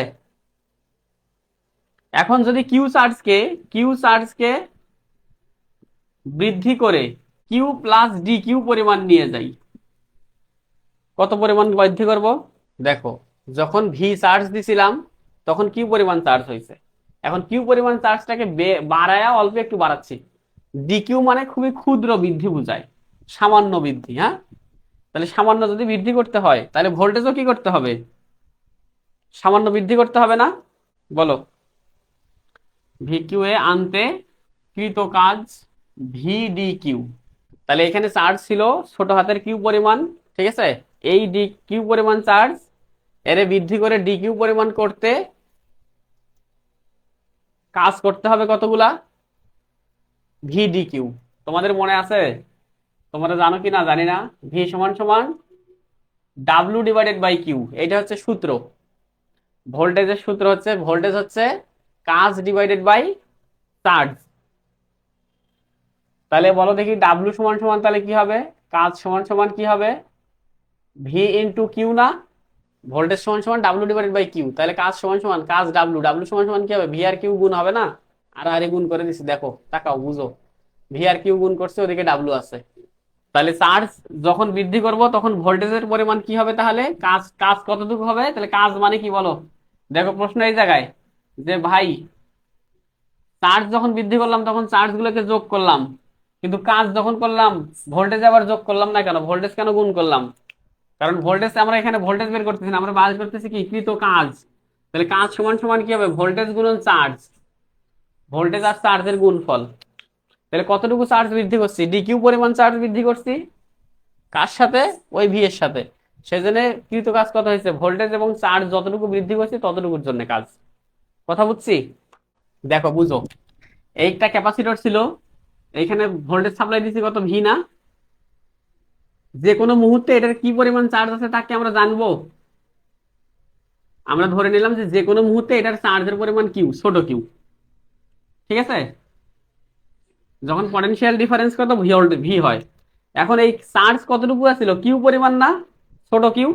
এখন যদি কিউ চার্জকে বৃদ্ধি করে কিউ প্লাস ডি কিউ পরিমাণ নিয়ে যাই, কত পরিমাণ বৃদ্ধি করব? দেখো, যখন ভি চার্জ দিছিলাম তখন কিউ পরিমাণ চার্জ হয়েছে, এখন কিউ পরিমাণ চার্জটাকে বাড়ায়া অল্প একটু বাড়াচ্ছি। ডিকিউ মানে খুবই ক্ষুদ্র বৃদ্ধি বোঝায়, সামান্য বৃদ্ধি। হ্যাঁ, তাহলে সামান্য যদি বৃদ্ধি করতে হয়, তাহলে ভোল্টেজও কি করতে হবে? সামান্য বৃদ্ধি করতে হবে না? বলো। ভিকিউ এ আনতে কৃত কাজ ভিডি কিউ। তাহলে এখানে চার্জ ছিল ছোট হাতের কিউ পরিমাণ। ঠিক আছে, এই ডি কিউ পরিমাণ চার্জ এর বৃদ্ধি করে ডি কিউ পরিমাণ করতে কাজ করতে হবে কতগুলা? ভিডি কিউ। তোমাদের মনে আছে? তোমরা জানো কি না জানি না, ভি সমান সমান ডাব্লিউ ডিভাইডেড বাই কিউ, এটা হচ্ছে সূত্র। ভোল্টেজের সূত্র হচ্ছে, ভোল্টেজ হচ্ছে কাজ ডিভাইডেড বাই চার্জ। তাহলে বলো দেখি, ডাব্লিউ সমান সমান তাহলে কি হবে? কাজ সমান সমান কি হবে? ভি ইন্টু কিউ না? ভোল্টেজ সমান সমান ডাব্লিউ ডিভাইডেড বাই কিউ, তাহলে কাজ সমান সমান কাজ ডাব্লিউ, ডাব্লিউ সমান সমান কি হবে? ভি আর কিউ গুণ হবে না? আর আরে গুণ করে দিছি, দেখো তাকাও বুঝো, ভি আর কিউ গুণ করছে, ওদিকে ডাব্লিউ আছে। তাহলে চার্জ যখন বৃদ্ধি করব তখন ভোল্টেজের পরিমাণ কি হবে? তাহলে কাজ কাজ কতটুকু হবে? তাহলে কাজ মানে কি বলো? দেখো প্রশ্ন এই জায়গায় যে ভাই, চার্জ যখন বৃদ্ধি করলাম তখন চার্জ গুলোকে যোগ করলাম, কিন্তু কাজ যখন করলাম ভোল্টেজ আবার যোগ করলাম না কেন? ভোল্টেজ কেন গুণ করলাম? কারণ ভোল্টেজ, আমরা এখানে ভোল্টেজ বের করতেছি না, আমরা বার করতেছি কি? কৃত কাজ। তাহলে কাজ সমান সমান কি হবে? ভোল্টেজ গুণন চার্জ, ভোল্টেজ আর চার্জের গুণফল। তাহলে কতটুকু চার্জ বৃদ্ধি করছি? ডিকিউ পরিমাণ চার্জ বৃদ্ধি করছি, কার সাথে? ওই ভি এর সাথে। সেজন্য কৃত কাজ কত হয়েছে? ভোল্টেজ এবং চার্জ যতটুকু বৃদ্ধি করছি ততটুকুর জন্য কাজ। কথা বুঝছি? দেখো বুঝো, এইটা ক্যাপাসিটর ছিল, এইখানে ভোল্টেজ সাপ্লাই দিছি কত? ভি না? যে কোনো মুহূর্তে এটার কি পরিমাণ চার্জ আছে তাকে আমরা জানবো। আমরা ধরে নিলাম যে যে কোনো মুহূর্তে এটার চার্জের পরিমাণ কিউ, ছোট কিউ। ঠিক আছে, যখন পটেনশিয়াল ডিফারেন্স কত? ভি হয়। এখন এই চার্জ কতটুকু আছিল? কিউ পরিমাণ না? ছোট কিউ।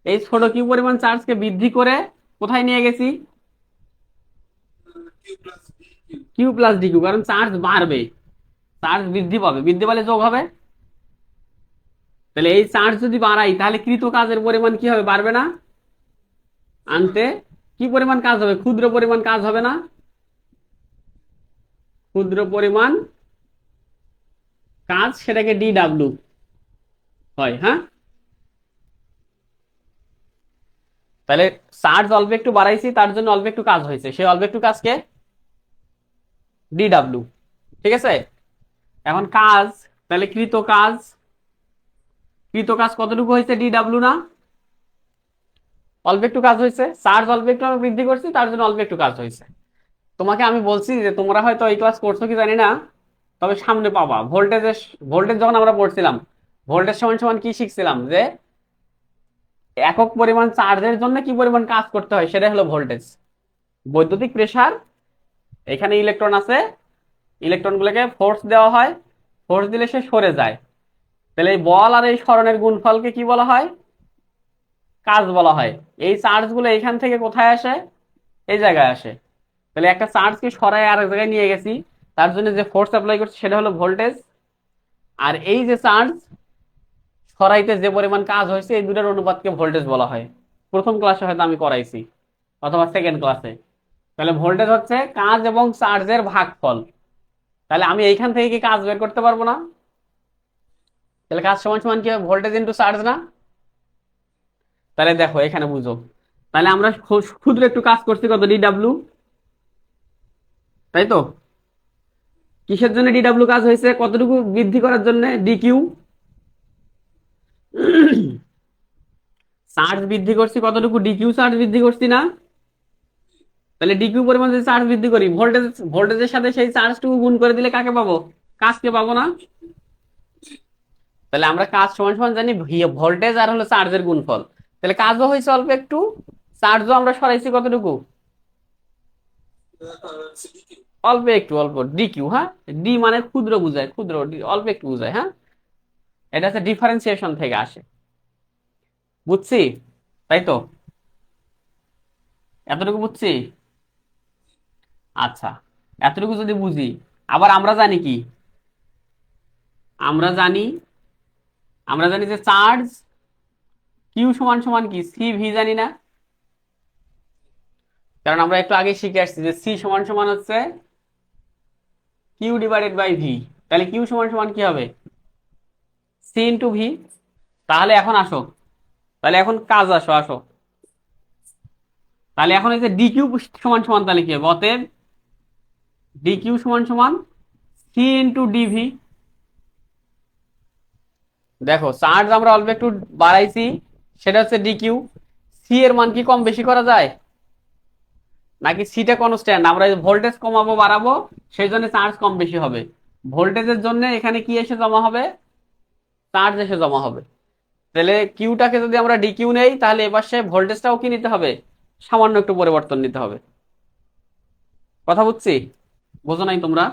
এই ছোট কিউ পরিমাণ চার্জকে বৃদ্ধি করে কোথায় নিয়ে গেছি? কিউ প্লাস ডি কিউ, কারণ চার্জ বাড়বে, চার্জ বৃদ্ধি পাবে, বৃদ্ধি পেলে যোগ হবে। তাহলে এই চার্জ যদি বাড়াই তাহলে কৃত কাজের পরিমাণ কি হবে? বাড়বে না? আনতে কি পরিমাণ কাজ হবে? ক্ষুদ্র পরিমাণ কাজ হবে না? ক্ষুদ্র পরিমাণ কাজ, সেটাকে ডি ডাব্লিউ হয়। হ্যাঁ, তাহলে চার্জ অল্প একটু বাড়াইছি, তার জন্য অল্প একটু কাজ হয়েছে, সেই অল্প একটু কাজকে ডি ডাব্লিউ। ঠিক আছে, এখন কাজ, তাহলে কৃত কাজ, কৃত কাজ কতটুকু হয়েছে? ডি ডাব্লিউ না? অল্প একটু কাজ হয়েছে, চার্জ অল্প একটু আমি বৃদ্ধি করছি, তার জন্য অল্প একটু কাজ হয়েছে। তোমাকে আমি বলছি যে তোমরা হয়তো এই ক্লাস করছো কি জানি না, তবে সামনে পাবা। ভোল্টেজ যখন আমরা পড়ছিলাম, ভোল্টেজ সমান সমান কি শিখছিলাম? যে একক পরিমাণ চার্জের জন্য কি পরিমাণ কাজ করতে হয়, সেটাই হলো ভোল্টেজ। বৈদ্যুতিক প্রেসার, এখানে ইলেকট্রন আছে, ইলেকট্রন গুলোকে ফোর্স দেওয়া হয়, ফোর্স দিলে সে সরে যায়। তাহলে এই বল আর এই সরণের গুণফলকে কি বলা হয়? কাজ বলা হয়। এই চার্জ গুলো এখান থেকে কোথায় আসে? এই জায়গায় আসে। তাহলে একটা চার্জকে সরায় আরেক জায়গায় নিয়ে গেছি, তার জন্য যে ফোর্স অ্যাপ্লাই করছি সেটা হলো ভোল্টেজ। আর এই যে চার্জ সরাইতে যে পরিমাণ কাজ হয়েছে এই দুটার অনুপাতকে ভোল্টেজ বলা হয়। প্রথম ক্লাসে হয়তো আমি করাইছি, অথবা সেকেন্ড ক্লাসে। তাহলে ভোল্টেজ হচ্ছে কাজ এবং চার্জের ভাগফল। তাহলে আমি এইখান থেকে কি কাজ বের করতে পারবো না? তাহলে কাজ সমান সমান কি হবে? ভোল্টেজ ইনটু চার্জ না? তাহলে দেখো এখানে বুঝো, তাহলে আমরা ক্ষুদ্র একটু কাজ করছি কত, ডিডাব্লিউ, তাই তো? কিসের জন্য ডিডাব্লিউ কাজ হয়েছে? কতটুকু বৃদ্ধি করার জন্য? ডিকিউ। চার্জ বৃদ্ধি করছি কতটুকু? ডিকিউ চার্জ বৃদ্ধি করছি না? তাহলে ডিকিউ পরিমাণ যদি চার্জ বৃদ্ধি করি, ভোল্টেজের সাথে সেই চার্জটুকু গুণ করে দিলে কাকে পাবো? কাজকে পাবো না? তাহলে আমরা কাজ সমান সমান জানি ভোল্টেজ আর হলো চার্জের গুণফল। তাহলে কাজও হয়েছে অল্প একটু, চার্জও আমরা সরাইছি কতটুকু? অল্প একটু, অল্প, ডিকিউ। হ্যাঁ, ডি মানে ক্ষুদ্র বুঝায়, ক্ষুদ্র, অল্প একটু বুঝায়। হ্যাঁ, এটা হচ্ছে ডিফারেন্সিয়েশন থেকে আসে, বুঝছি? তাই তো? এতটুকু বুঝছি? আচ্ছা, এতটুকু যদি বুঝি, আবার আমরা জানি কি? আমরা জানি আমরা জানি যে চার্জ কিউ সমান সমান কি, সি ভি, জানি না? কারণ আমরা একটু আগে শিখে আসছি যে সি সমান সমান হচ্ছে কিউ ডিভাইডেড বাই ভি। তাহলে কিউ সমান সমান কি হবে? C into V. তাহলে এখন আসো, তাহলে এখন কাজ আসো, আসো। তাহলে এখন এই যে ডি কিউ সমান সমান তাহলে কি হবে? অতএব ডি কিউ সমান সমান সি ইন্টু ডিভি। দেখো চার্জ আমরা অল্প একটু বাড়াইছি, সেটা হচ্ছে ডি কিউ। সি এর মান কি কম বেশি করা যায়? নাকি সিটা কনস্ট্যান্ট? আমরা ভোল্টেজ কমাবো বাড়াবো, সেই জন্য চার্জ কম বেশি হবে। ভোল্টেজের জন্য এখানে কি এসে জমা হবে? চার্জ এসে জমা হবে। তাহলে কিউটাকে যদি আমরা ডি কিউ নেই, তাহলে এপাশে ভোল্টেজটাও কি নিতে হবে? সামান্য একটু পরিবর্তন নিতে হবে। কথা বুঝছি? বোঝো নাই তোমরা?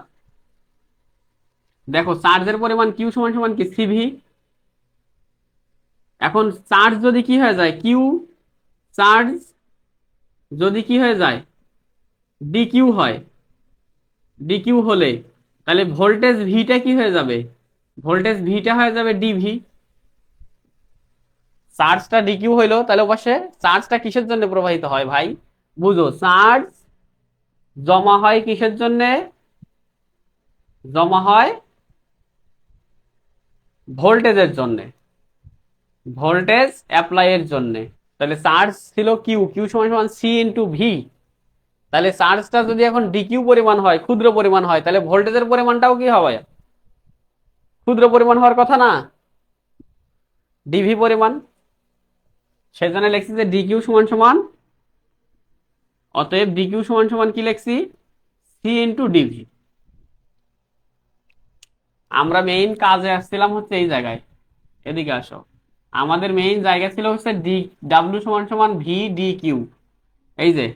দেখো চার্জের পরিমাণ কিউ সমান সমান কি, সিভি। এখন চার্জ যদি কি হয়ে যায়, কিউ চার্জ যদি কি হয়ে যায়, ডিকিউ হয়, ডিকিউ হলে তাহলে ভোল্টেজ ভিটা কি হয়ে যাবে? ভোল্টেজ ভিটা হয়ে যাবে ডিভি। চার্জটা ডিকিউ হইলো, তাহলে ওপাশে চার্জটা কিসের জন্য প্রবাহিত হয় ভাই? বুঝো, চার্জ জমা হয় কিসের জন্য? জমা হয় ভোল্টেজের জন্য, ভোল্টেজ অ্যাপ্লাই এর জন্য। তাহলে চার্জ ছিল কিউ, কিউ সমান সমান সি ইন্টু ভি। তাহলে চার্জটা যদি এখন ডিকিউ পরিমাণ হয়, ক্ষুদ্র পরিমাণ হয়, তাহলে ভোল্টেজের পরিমাণটাও কি হবে? ক্ষুদ্র পরিমাণ হওয়ার কথা না? ডিভি পরিমাণ। সেই জন্য লিখছি যে ডিকিউ সমান সমান, অতএব ডিকিউ সমান সমান কি লিখছি? C into DV. আমরা মেইন কাজে আসছিলাম হচ্ছে এই জায়গায়, এদিকে আসো। আমাদের মেইন জায়গা ছিল হচ্ছে ডি ডাব্লিউ সমান সমান ভি ডি কিউ। এই যে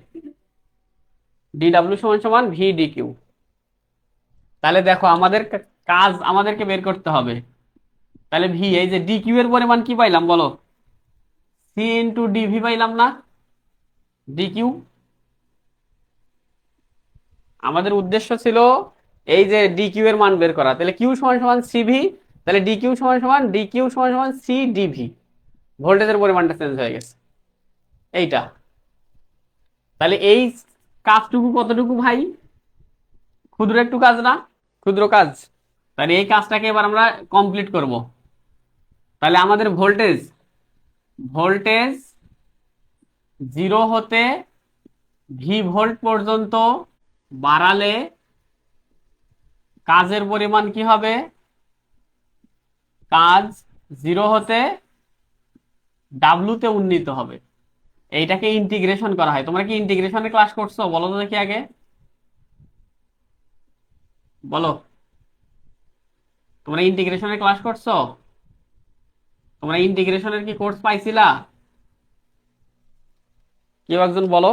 ডি ডাব্লিউ সমান সমান ভি ডি কিউ। তাহলে দেখো আমাদের কাজ আমাদেরকে বের করতে হবে। তাহলে ভি, এই যে ডি কিউ এর পরিমাণ কি পাইলাম বলো? সি ইন্টু ডিভি পাইলাম না? D Q. আমাদের উদ্দেশ্য ছিল এই যে ডি কিউ এর মান বের করা। তাহলে কিউ সমান সমান সিভি, তাহলে ডি কিউ সমান সমান ডি কিউ সমান সমান সি ডিভি। ভোল্টেজের পরিমাণটা চেঞ্জ হয়ে গেছে, এইটা। তাহলে এই কাজটুকু কতটুকু ভাই? ক্ষুদ্র একটু কাজ না? ক্ষুদ্র কাজ। তাহলে এই কাজটাকে এবার আমরা কমপ্লিট করব। তাহলে আমাদের ভোল্টেজ, ভোল্টেজ 0 হতে ভি ভোল্ট পর্যন্ত বাড়ালে কাজের পরিমাণ কি হবে? কাজ 0 হতে ডাব্লু তে উন্নীত হবে। এইটাকে ইন্টিগ্রেশন করা হয়। তোমরা কি ইন্টিগ্রেশনের ক্লাস করছো? বলো তো দেখি আগে, বলো। তোমরা ইন্টিগ্রেশনের ক্লাস করছো? তোমরা ইন্টিগ্রেশনের কি কোর্স পাইছিলা? কেউ একজন বলো,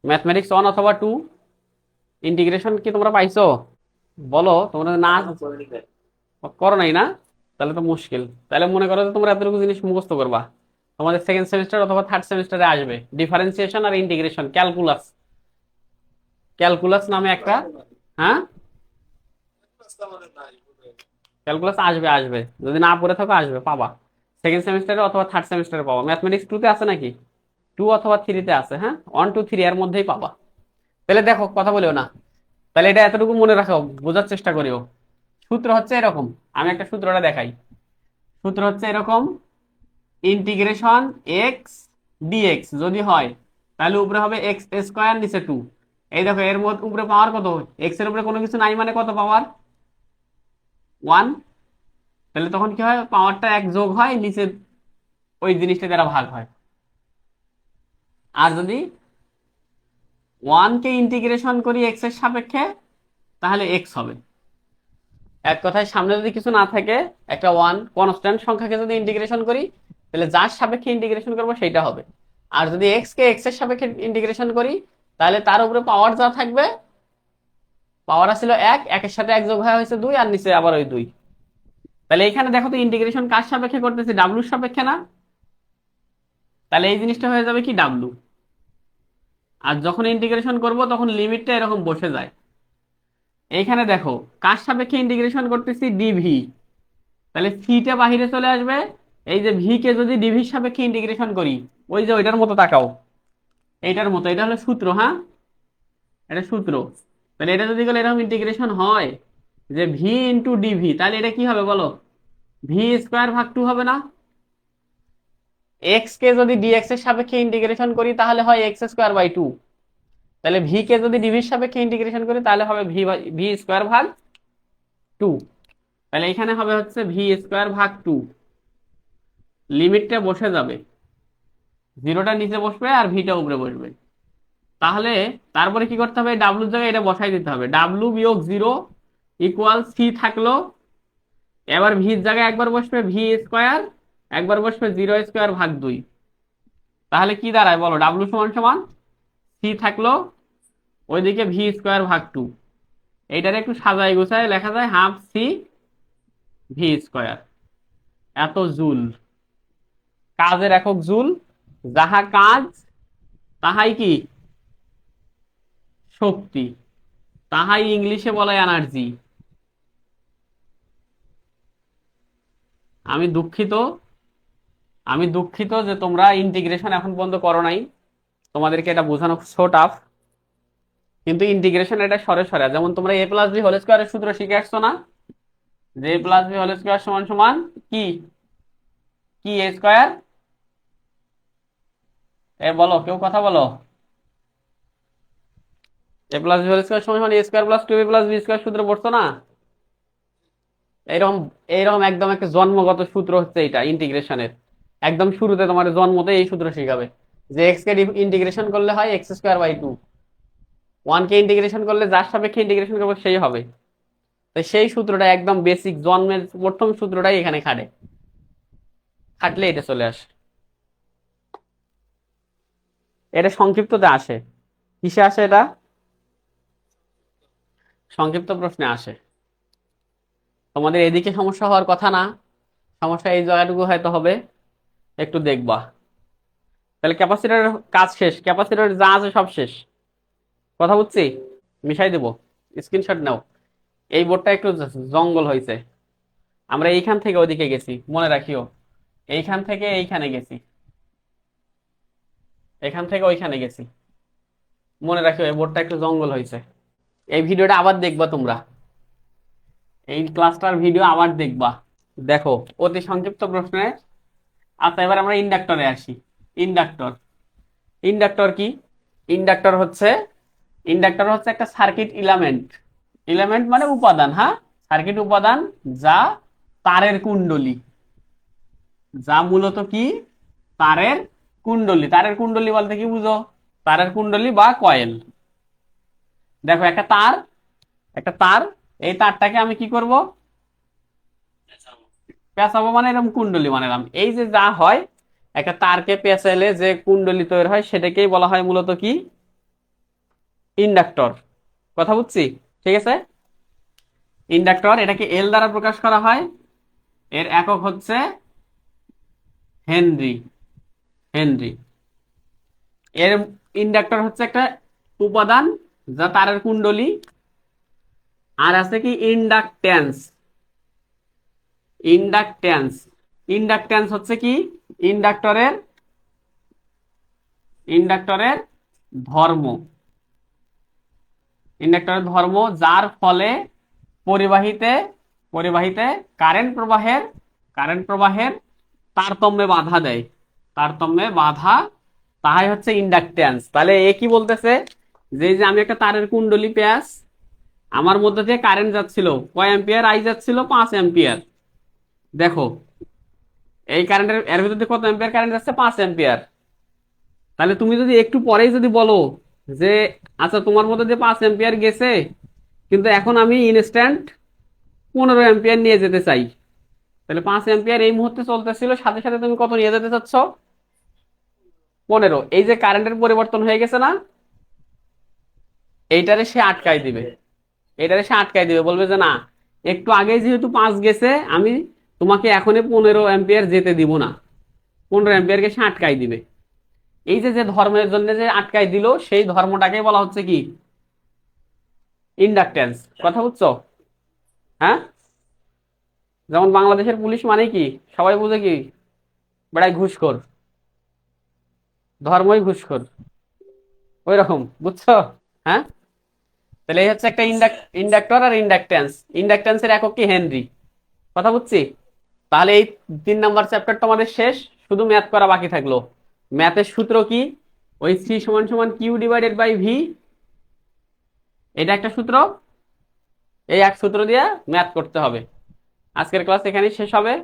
ম্যাথমেটিক্স 1 অথবা 2 ইন্টিগ্রেশন কি তোমরা পাইছো? বলো। তোমরা না করো নাই না? তাহলে তো মুশকিল। তাহলে মনে করো যে তোমরা এতটুকু জিনিস মুখস্থ করবা, তোমাদের সেকেন্ড সেমিস্টার অথবা থার্ড সেমিস্টারে আসবে ডিফারেন্সিয়েশন আর ইন্টিগ্রেশন, ক্যালকুলাস। ক্যালকুলাস নামে একটা, হ্যাঁ ক্যালকুলাস আসবে আসবে, যদি না পড়ে থাকো আসবে, পাবা সেকেন্ড সেমিস্টারে অথবা থার্ড সেমিস্টারে পাবা। ম্যাথমেটিক্স 2 তে আছে নাকি? 2 অথবা 3 তে আছে, হ্যাঁ 1 2 3 এর মধ্যেই পাবা। তাহলে দেখো কথা বলিও না, তাহলে এটা এতটুকু মনে রাখো, বোঝার চেষ্টা করিও। সূত্র হচ্ছে এরকম, আমি একটা সূত্রটা দেখাই। সূত্র হচ্ছে এরকম, ইন্টিগ্রেশন এক্স ডিএক্স যদি হয় তাহলে উপরে হবে এক্স স্কোয়ার, নিচে 2। এই দেখো এর মধ্যে উপরে পাওয়ার কত, এক্স এর উপরে কোনো কিছু নাই মানে কত পাওয়ার, 1। তাহলে তখন কি হয়, পাওয়ারটা 1 যোগ হয়, নিচে ওই জিনিসটা দ্বারা ভাগ হয়। আর যদি 1 কে ইন্টিগ্রেশন করি এক্স এর সাপেক্ষে তাহলে এক্স হবে। এক কথায় সামনে যদি কিছু না থাকে, একটা 1 কনস্ট্যান্ট সংখ্যাকে যদি ইন্টিগ্রেশন করি তাহলে যার সাপেক্ষে ইন্টিগ্রেশন করবো সেইটা হবে। আর যদি এক্স কে এক্স এর সাপেক্ষে ইন্টিগ্রেশন করি তাহলে তার উপরে পাওয়ার যা থাকবে, পাওয়ার ছিল 1, 1 এর সাথে 1 যোগ হয়ে হয়েছে 2, আর নিচে আবার ওই 2। তাহলে এখানে দেখো তো ইন্টিগ্রেশন কার সাপেক্ষে করতেছি, ডাব্লুর সাপেক্ষে না? তাহলে এই জিনিসটা হয়ে যাবে কি ডাব্লু। আর যখন ইন্টিগ্রেশন করব তখন লিমিটটা এরকম বসে যায়। এইখানে দেখো কার সাপেক্ষে ইন্টিগ্রেশন করতেছি, ডিভি, তাহলে সিটা বাহিরে চলে আসবে। এই যে ভি কে যদি ডিভির সাপেক্ষে ইন্টিগ্রেশন করি, ওই যে ওইটার মতো তাকাও, এইটার মতো, এটা হলো সূত্র, হ্যাঁ এটা সূত্র। তাহলে এটা যদি গেলে এরকম ইন্টিগ্রেশন হয় যে ভি ইন্টু ডিভি, তাহলে এটা কি হবে বলো, ভি স্কোয়ার ভাগ 2 হবে না? এক্স কে যদি ডিএক্স এর সাপেক্ষে ইন্টিগ্রেশন করি তাহলে হয় এক্স স্কোয়ার বাই 2। তাহলে ভি কে যদি ডিভির সাপেক্ষে ইন্টিগ্রেশন করি তাহলে হবে ভি স্কোয়ার ভাগ 2। তাহলে এখানে হবে হচ্ছে ভি স্কোয়ার ভাগ 2, লিমিটটা বসে যাবে, জিরোটা নিচে বসবে আর ভিটা উপরে বসবে। তাহলে তারপরে কি করতে হবে, ডাব্লুর জায়গায় এটা বসাই দিতে হবে, ডাব্লু বিয়োগ 0 ইকুয়াল সি থাকলো। এবার ভির জায়গায় একবার বসবে ভি স্কোয়ার, একবার বসবে 0 স্কোয়ার ভাগ 2। তাহলে কি দাঁড়ায় বলো, ডাব্লু সমান সমান সি থাকলো, ওইদিকে ভি স্কোয়ার ভাগ 2। এইটারে একটু সাজাই গুছায় লেখা যায় হাফ সি ভি স্কোয়ার। এত জুল, কাজের একক জুল, যাহা কাজ তাহাই কি শক্তি, তাহাই ইংলিশে বলে এনার্জি। আমি দুঃখিত, আমি দুঃখিত যে তোমরা ইন্টিগ্রেশন এখন পর্যন্ত করো নাই, তোমাদেরকে এটা বোঝানো সো টাফ। কিন্তু ইন্টিগ্রেশন এটা সরে সরে, যেমন তোমরা এ প্লাস বি হোল স্কোয়ারের সূত্র শিখে আসছো না, যে এ প্লাস বি হোল স্কোয়ার সমান সমান কি, কি এ স্কোয়ার, এ বলো কেউ কথা বলো, A plus B whole square সমান সমান A square plus 2 B plus B square সূত্র পড়ছো না? এইরকম, এইরকম একদম একটা জন্মগত সূত্র হচ্ছে এটা ইন্টিগ্রেশনের। একদম শুরুতে তোমার জন্মতে এই সূত্র শিখাবে যে এক্স কে ইন্টিগ্রেশন করলে হয় এক্স স্কোয়ার বাই 2, 1 কে ইন্টিগ্রেশন করলে যার সাপেক্ষে ইন্টিগ্রেশন করবে সেই হবে। তো সেই সূত্রটা একদম বেসিক জন্মের প্রথম সূত্রটাই এখানে খাটে, খাটলে এটা চলে আসে। এটা সংক্ষিপ্ততে আসে, কিসে আসে এটা, সংক্ষিপ্ত প্রশ্নে আসে। তোমাদের এদিকে সমস্যা হওয়ার কথা না, সমস্যা এই জায়গাটুকু হয়তো হবে, একটু দেখবা। তাহলে ক্যাপাসিটরের কাজ শেষ, ক্যাপাসিটর যা আছে সব শেষ, কথা বুঝছি, মিশাই দেবো, স্ক্রিনশট নাও। এই বোর্ডটা একটু জঙ্গল হয়েছে, আমরা এইখান থেকে ওইদিকে গেছি মনে রাখিও, এইখান থেকে এইখানে গেছি, এখান থেকে ওইখানে গেছি, মনে রাখিও এই বোর্ডটা একটু জঙ্গল হয়েছে। এই ভিডিওটা আবার দেখবা তোমরা, এই ক্লাসটার ভিডিও আবার দেখবা, দেখো অতি সংক্ষিপ্ত প্রশ্নে। আচ্ছা এবার আমরা ইন্ডাক্টরে আসি। ইন্ডাক্টর, ইন্ডাক্টর কি, ইন্ডাক্টর হচ্ছে, ইন্ডাক্টর হচ্ছে একটা সার্কিট ইলামেন্ট, ইলামেন্ট মানে উপাদান, হ্যাঁ সার্কিট উপাদান, যা তারের কুণ্ডলী, যা মূলত কি তারের কুণ্ডলী। তারের কুণ্ডলী বলতে কি বুঝো, তারের কুণ্ডলী বা কয়েল। দেখো একটা তার, একটা তার, এই তারটাকে আমি কি করব, পেঁচাবো, মানে এরকম কুণ্ডলী বানালাম। এই যে যা হয় একটা তারকে পেঁচাইলে যে কুণ্ডলী তৈরি হয় সেটাকেই বলা হয় মূলত কি ইন্ডাক্টর, কথা বুঝছি, ঠিক আছে। ইন্ডাক্টর এটাকে এল দ্বারা প্রকাশ করা হয়, এর একক হচ্ছে হেনরি, হেনরি। এর ইন্ডাক্টর হচ্ছে একটা উপাদান যা তারের কুণ্ডলী। আর আছে কি ইন্ডাকট্যান্স। ইন্ডাকট্যান্স ইন্ডাকট্যান্স হচ্ছে কি ইন্ডাক্টরের ইন্ডাক্টরের ধর্ম। ইন্ডাক্টরের ধর্ম যার ফলে পরিবাহিতে পরিবাহিতে কারেন্ট প্রবাহের তারতম্যে বাধা দেয়। তারতম্যে বাধা, তাহাই হচ্ছে ইন্ডাকট্যান্স। তাহলে এ কি বলতেছে, যে এই যে আমি একটা তারের কুণ্ডলী পেঁয়াজ, আমার মধ্যে দিয়ে কারেন্ট যাচ্ছিল কয় অ্যাম্পিয়ার, আই যাচ্ছিল 5 অ্যাম্পিয়ার। দেখো এই কারেন্টের এর ভিতর দিয়ে কত অ্যাম্পিয়ার কারেন্ট যাচ্ছে, 5 অ্যাম্পিয়ার। তাহলে তুমি যদি একটু পরেই যদি বলো যে আচ্ছা তোমার মধ্যে দিয়ে 5 অ্যাম্পিয়ার গেছে, কিন্তু এখন আমি ইনস্ট্যান্ট 15 অ্যাম্পিয়ার নিয়ে যেতে চাই, তাহলে 5 অ্যাম্পিয়ার এই মুহূর্তে চলতেছিল, সাথে সাথে তুমি কত নিয়ে যেতে চাচ্ছ, 15। এই যে কারেন্টের পরিবর্তন হয়ে গেছে না, এইটারে সে আটকাই দিবে। বলবে যে না, একটু আগে যেহেতু 5 গেছে, আমি তোমাকে এখনই 15 অ্যাম্পিয়ার যেতে দিব না, 15 অ্যাম্পিয়ারকে সে আটকাই দিবে। এই যে যে ধর্মের জন্য যে আটকাই দিল, সেই ধর্মটাকে বলা হচ্ছে কি ইন্ডাকট্যান্স। কথা বুঝছো? হ্যাঁ, যেমন বাংলাদেশের পুলিশ মানে কি, সবাই বুঝে কি, বেড়ায় ঘুষখোর, ধর্মই ঘুষখোর, ওই রকম, বুঝছো? হ্যাঁ, তাহলে এই হচ্ছে একটা ইন্ডাক্টর আর ইন্ডাকট্যান্স। ইন্ডাকট্যান্সের একক কি হেনরি। কথা বুঝছি? তাহলে এই 3 নাম্বার চ্যাপ্টারটা আমাদের শেষ, শুধু ম্যাথ করা বাকি থাকলো। ম্যাথের সূত্র কি, ওই সি সমান সমান কিউ ডিভাইডেড বাই ভি, এটা একটা সূত্র। এই এক সূত্র দিয়ে ম্যাথ করতে হবে। আজকের ক্লাস এখানেই শেষ হবে,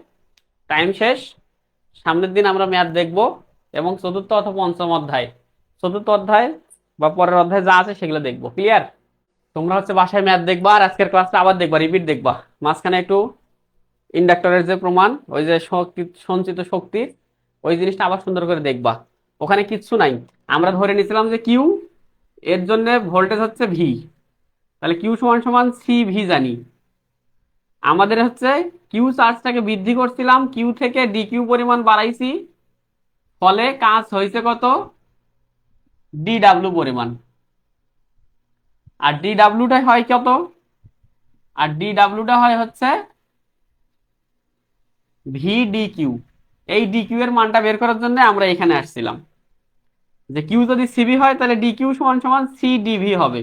টাইম শেষ। সামনের দিন আমরা ম্যাথ দেখব, এবং চতুর্থ অথবা পঞ্চম অধ্যায়, চতুর্থ অধ্যায় বা পরের অধ্যায় যা আছে সেগুলো দেখবো। ক্লিয়ার? তোমরা হচ্ছে বাসায় ম্যাথ দেখবা, আর আজকের ক্লাসটা আবার দেখবা, রিপিট দেখবা। মাঝখানে একটু ইন্ডাক্টরের যে প্রমাণ, ওই যে শক্তি, সঞ্চিত শক্তি, ওই জিনিসটা আবার সুন্দর করে দেখবা। ওখানে কিচ্ছু নাই, আমরা ধরে নিয়েছিলাম যে কিউ, এর জন্য ভোল্টেজ হচ্ছে ভি, তাহলে কিউ সমান সমান সি ভি জানি। আমাদের হচ্ছে কিউ চার্জটাকে বৃদ্ধি করছিলাম, কিউ থেকে ডি কিউ পরিমাণ বাড়াইছি, ফলে কাজ হয়েছে কত, ডি ডাব্লিউ পরিমাণ। আর ডি ডাব্লিউটা হয় কত, আর ডি ডাব্লিউটা হয় হচ্ছে ভি ডি কিউ। এই ডি কিউ এর মানটা বের করার জন্য আমরা এখানে আসছিলাম, যে কিউ যদি সিবি হয় তাহলে ডি কিউ সমান সমান সি ডিভি হবে।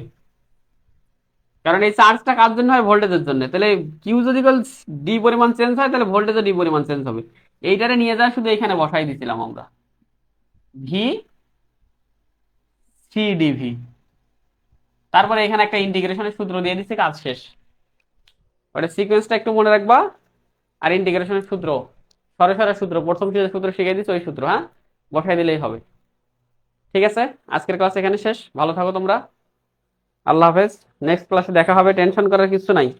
কারণ এই চার্জটা কার জন্য হয়, ভোল্টেজের জন্য। তাহলে কিউ যদি ডি পরিমাণ চেঞ্জ হয়, তাহলে ভোল্টেজও ডি পরিমাণ চেঞ্জ হবে। এইটারে নিয়ে যা শুধু এখানে বসাই দিছিলাম আমরা, ভি সি ডিভি। তারপরে এখানে একটা ইন্টিগ্রেশনের সূত্র দিয়ে দিচ্ছে, কাজ শেষ। ওটা সিকোয়েন্সটা একটু মনে রাখবা। আর ইন্টিগ্রেশনের সূত্র, সরাসরি সূত্র, প্রথম যে সূত্র শিখিয়ে দিচ্ছে ওই সূত্র, হ্যাঁ, বসাই দিলেই হবে। ঠিক আছে, আজকের ক্লাস এখানে শেষ। ভালো থাকো তোমরা, আল্লাহ হাফেজ। নেক্সট ক্লাসে দেখা হবে, টেনশন করার কিছু নাই।